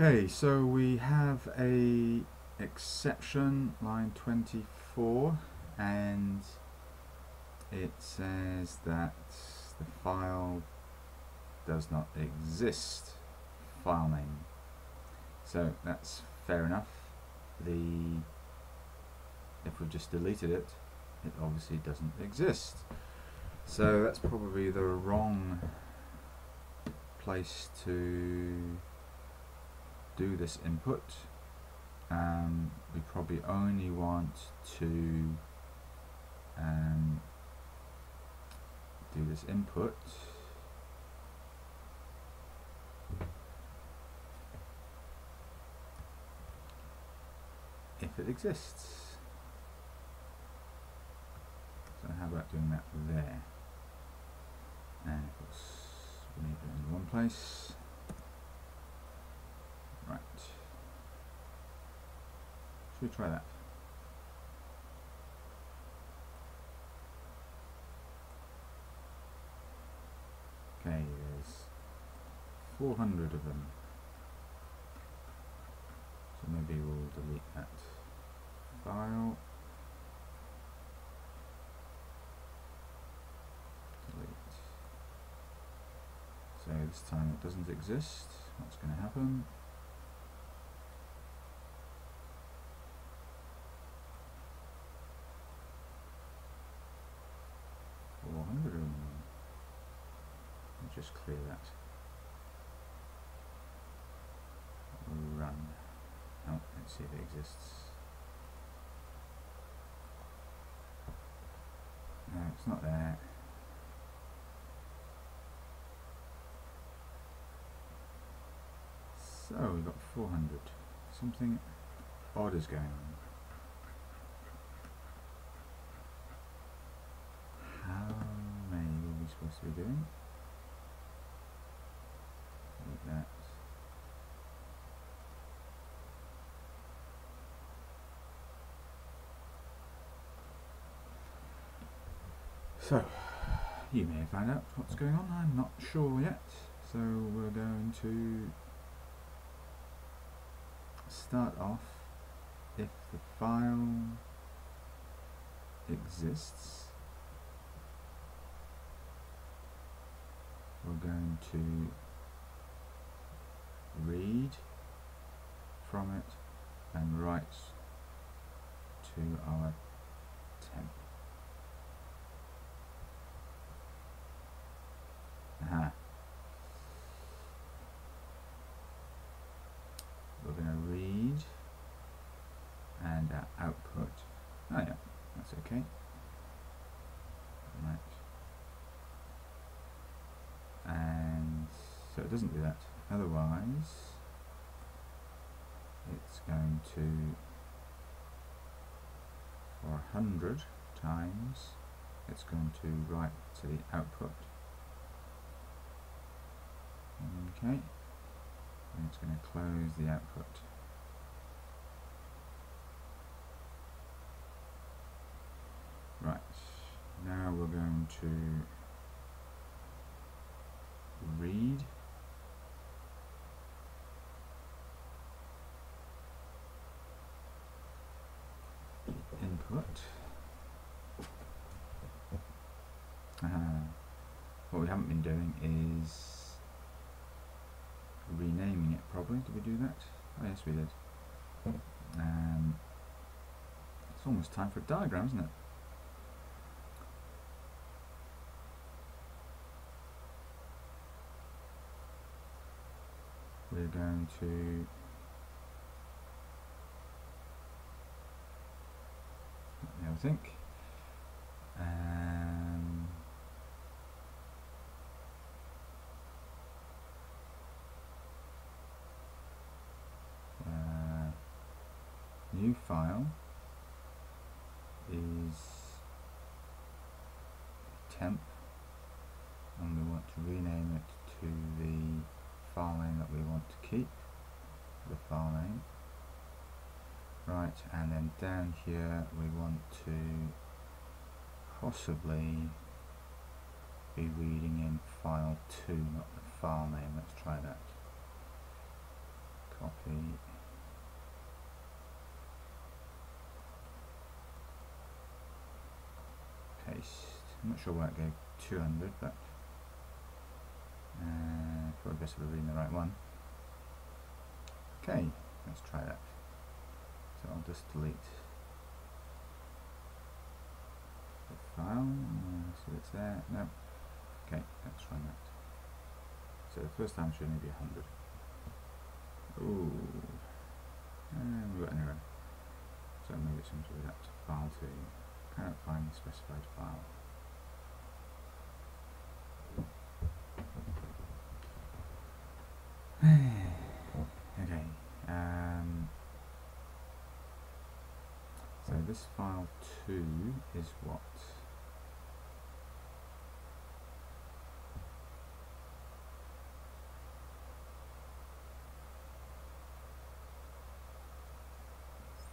Okay, so we have a exception, line 24, and it says that the file does not exist, file name. So that's fair enough. If we've just deleted it, it obviously doesn't exist. So that's probably the wrong place to do this input. We probably only want to do this input if it exists. So how about doing that there? And of course we need it in one place. Right. Should we try that? Okay, there's 400 of them. So maybe we'll delete that file. Delete. So this time it doesn't exist. What's going to happen? Just clear that. Run. Oh, let's see if it exists. No, it's not there. So we've got 400. Something odd is going on. How many are we supposed to be doing? That. So you may have found out what's going on. I'm not sure yet, so we're going to start off. If the file exists, we're going to read from it and write to our temp. We're going to read and our output. Oh yeah, that's okay. Right. And so it doesn't do that. Otherwise, it's going to, for 100 times, it's going to write to the output. Okay, and it's going to close the output. Right, now we're going to read input. What we haven't been doing is renaming it properly. Did we do that? Oh yes, we did. It's almost time for a diagram, isn't it? We're going to let me have a think. New file is temp, and we want to rename it to the file name that we want to keep, the file name. Right, and then down here we want to possibly be reading in file 2, not the file name. Let's try that. Copy. I'm not sure why it gave 200, but probably best we're reading the right one. Okay, let's try that. So I'll just delete the file, so it's there. No. Okay, let's run that. So the first time should only be 100. Ooh, and we've got an error. So maybe it's something with that file too. Cannot find the specified file. Okay. So this file 2 is what?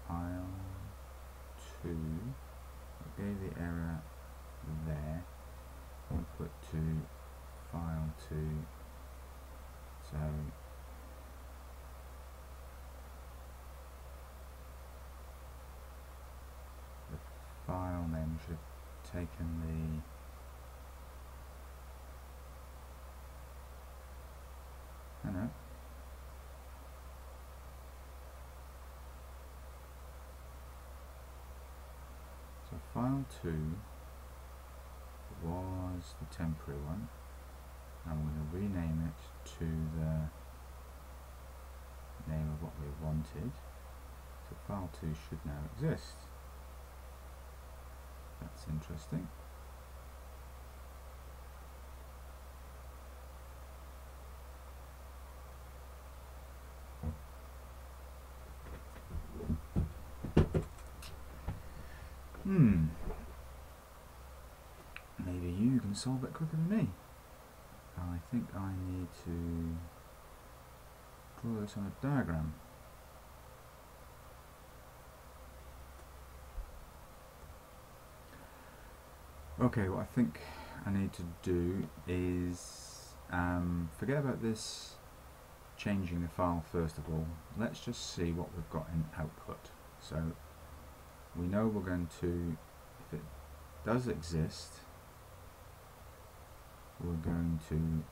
File 2. Okay, the error there. Input to file 2. So the file name should have taken the. Oh no. So file 2 was the temporary one. I'm going to rename it to the name of what we wanted. So file 2 should now exist. That's interesting. Maybe you can solve it quicker than me. I think I need to draw this on a diagram. Okay, what I think I need to do is forget about this changing the file first of all. Let's just see what we've got in output. So we know we're going to, if it does exist, we're going to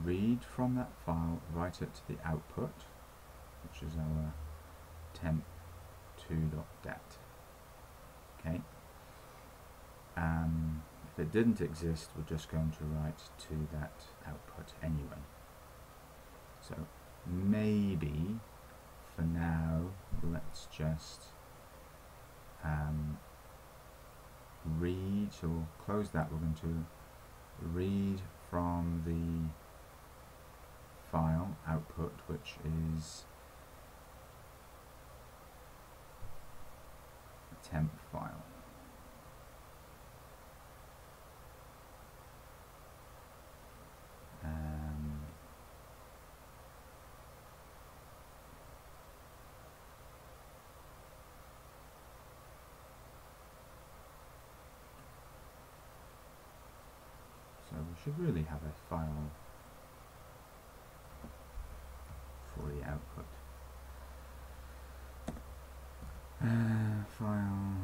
read from that file, write it to the output, which is our temp2.dat. Okay. If it didn't exist, we're just going to write to that output anyway. So maybe for now, let's just read, so we'll close that. We're going to read from the file output, which is a temp file. So we should really have a file for the output. File,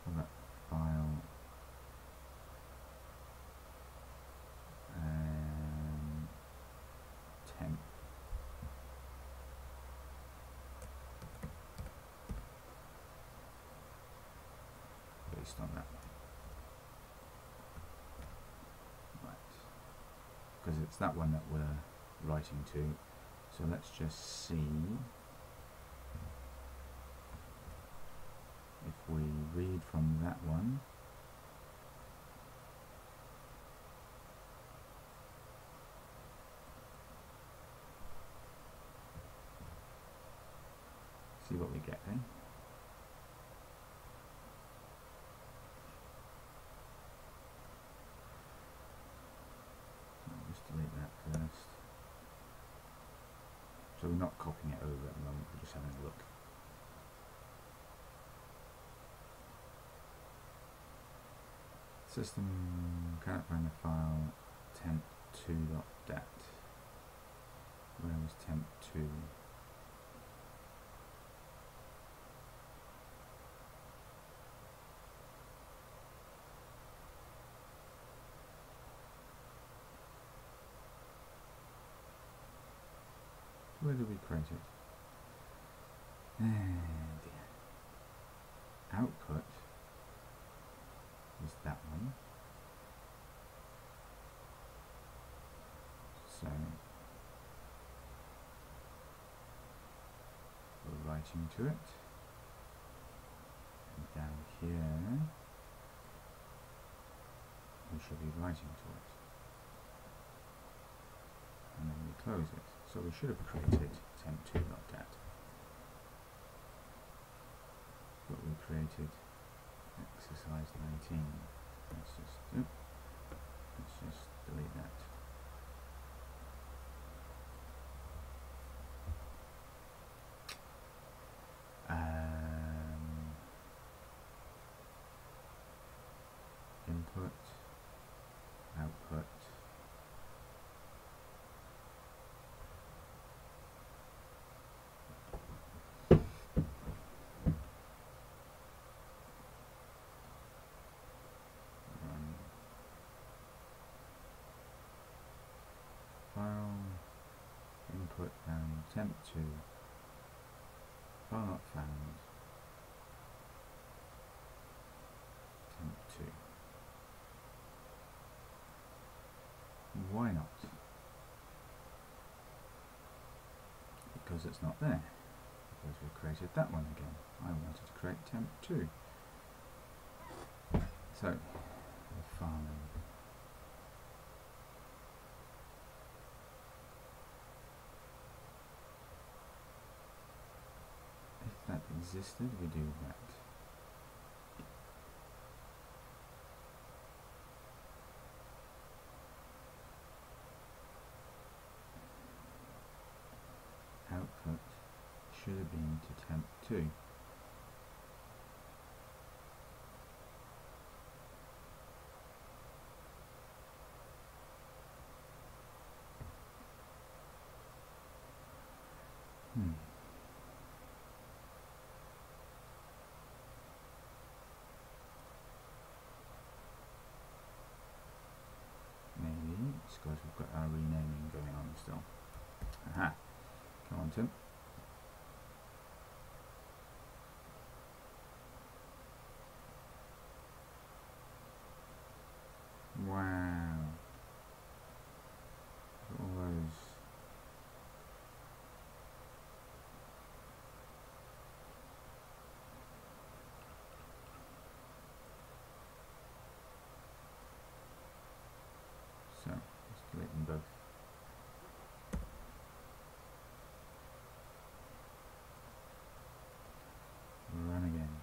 well, that file, temp. Based on that. Right. Because it's that one that we're writing to. So let's just see if we read from that one. See what we get then. I'll just delete that first. So we're not copying it over at the moment, we're just having a look. System cannot find the file temp2.dat. Where was temp2? Where did we create it? And output is that one. So we're writing to it. And down here we should be writing to it. And then we close it. So we should have created temp2.dat. But we created exercise 19. Let's just delete that. Input, output, run, file, input and temp2, file not found, temp2. Why not? Because it's not there. Because we created that one again. I wanted to create temp2. So, the file name. If that existed, we do that. Output should have been to temp2. Maybe it's because we've got our renaming going on still. Aha! Come on, Tim. Wow. All those. So, let's delete them both. Run again.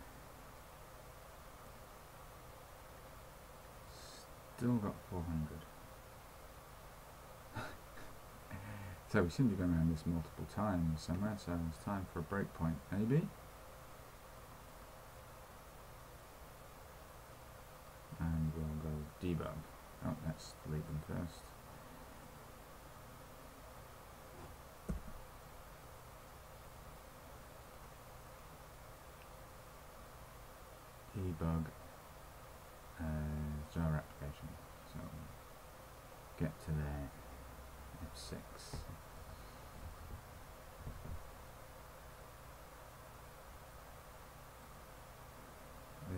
Still got 400. So we seem to be going around this multiple times somewhere, so it's time for a breakpoint, maybe? And we'll go debug. Oh, let's delete them first. Debug Java application. So get to there. F6.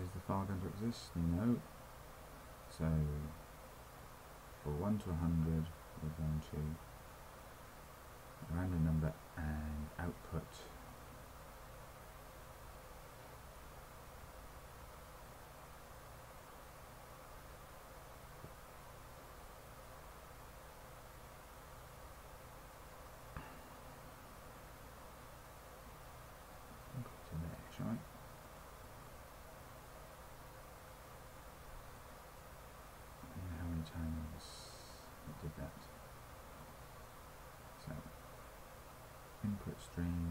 Is the file going to exist? No. So for 1 to 100, we're going to random number and output to there, shall I? How many times it did that? So input stream